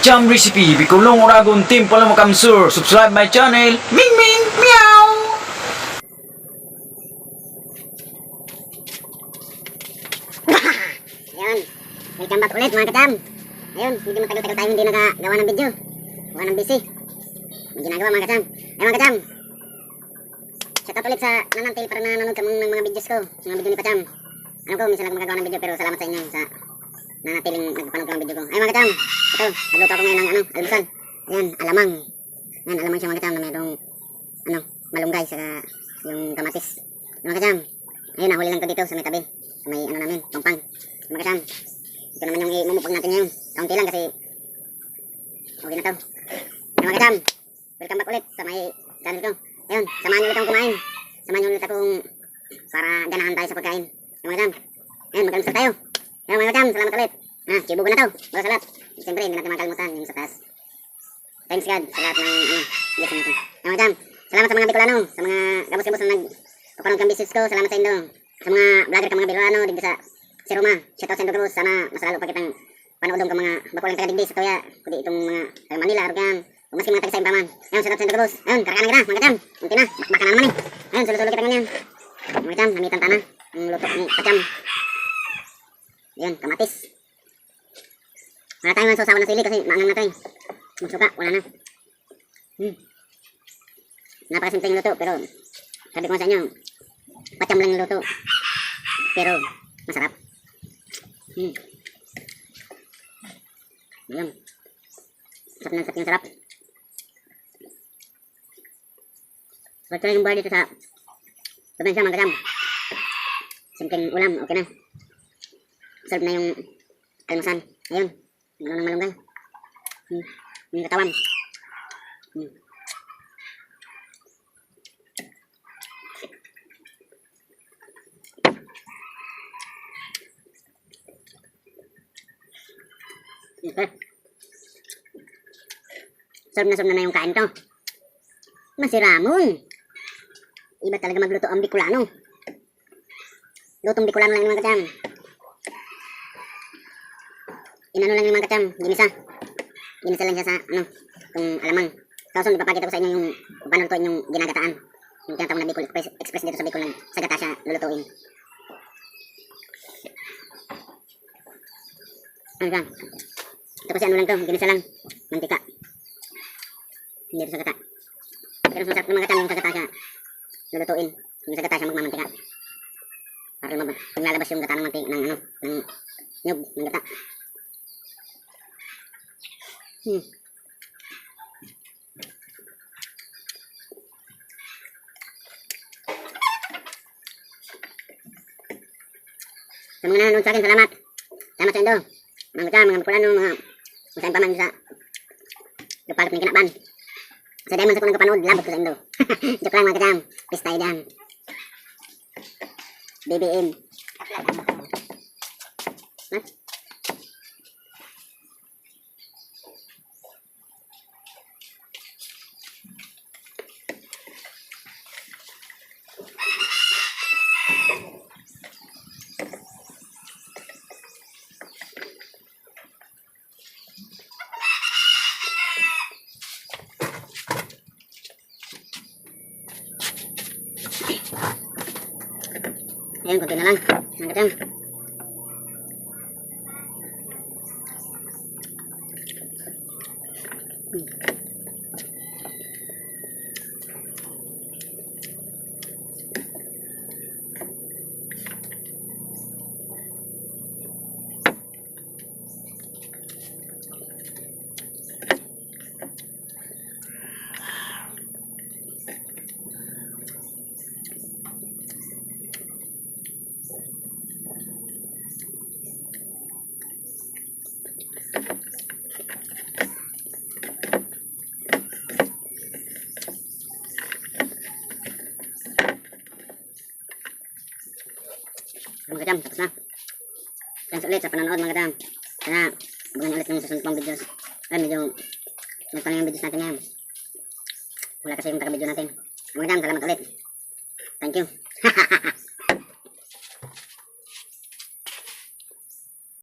Kacam recipe bikulong uragon tim pala makamsur. Subscribe my channel. Ming ming meow. Ayun, welcome back ulit mga kacam. Ayun, medyo matagal-tagal tayo hindi nagagawa ng video. Gawa ng busy. May ginagawa mga kacam. Ayun mga kacam, shout out ulit sa nanantil para nanonood ka ng mga videos ko. Sa mga video ni kacam. Ano ko, minsan lang magagawa ng video pero salamat sa inyo sa nanatiling nagpanood ko ng video ko. Ayun mga kacam, ito, nagluto ako ngayon ng almusal. Ayan, alamang. Ayan, alamang siya mga kacam na mayroong malunggay saka yung kamatis. Ayun mga kacam, ayun, nahuli lang ko dito sa may tabi. Sa may namin, tumpang. Mga kacam, ito naman yung imumupag natin ngayon. Kaunti lang kasi okay na to. Mga kacam, welcome back ulit sa may channel ko. Ayun, samahan nyo ulit akong kumain. Samahan nyo ulit akong para ganahan tayo sa pagkain. Mga kacam, ayun, magkalumusal tayo. Ayun mga kacam, salamat ulit. Chibugo na to, bago sa lahat. Siyempre, hindi natin makalimutan yung sa taas. Thanks God sa lahat ng blessing natin. Ayun mga kacam, salamat sa mga Bicolano, sa mga gabos-gabos na nagpapanood kang business ko. Salamat sa inyo. Sa mga vlogger ka mga Bicolano, digdi sa si Roma, shout out sa Indo Cruz. Sana masalalo pa kitang panoodong ka mga bakulang taga-digdi sa Toya. Kundi itong mga taga Manila, Arugan, o maski mga taga sa Impaman. Ayun, shout out sa Indo Cruz. Ayun, karakan na kita, mga kacam. Unti na, bakbakan na naman eh. Ayun, sulo-sulo kita ganyan. Mga kacam, namitan tana. Ang luto ni kacam. Ayun, kamatis. Wala tayong mga sausawan na sili kasi maangang na tayo. Ang suka, wala na. Napakasimple yung luto, pero sabi ko sa inyo, pacham lang yung luto. Pero masarap. Ayun. Sarap yung sarap. Basta yung buhay dito sa probinsya mga kacam. Simpleng ulam, okay na. Serve na yung almusan. Ayun. Meron ng malunggay. Yung katawan. Okay. Serve na yung kain to. Masiramon. Iba talaga magluto ang Bicolano. Lutong Bicolano lang yung mga kacam. Inano lang yung mga kacam, ginisa. Ginisa lang siya sa, kung alamang. Kauson, ipapakita ko sa inyo yung paano lutuin yung ginagataan. Yung tinatawag na Bicol Express dito sa Bicol lang. Sa gata siya lulutuin. Ano siya? Ito kasi ano lang to, ginisa lang. Mantika. Hindi ito sa gata. Pero mas masarap ng mga kacam yung sa gata siya lulutuin. Yung sa gata siya magmamantika. Para lalabas yung gata ng mantika, ng nyug, ng gata. Sa mga nanonood sa akin, salamat. Salamat sa Indo. Mga kacam, mga Bicolano, mga masahin pa man sa lupalop ng kinaban. Sa Diamond sa kung nagpapanood, labot ko sa Indo. Joke lang mga kacam. Peace tayo dyan. BBM. Ha? Ayun, konti na lang. Mga kacam. Mga kacam, tapos na. Thanks ulit sa panonood mga kacam. Sana abangan ulit yung susunod pang videos. Ay, medyo nagpalang yung videos natin ngayon. Wala kasi yung taga-video natin. Mga kacam, salamat ulit. Thank you.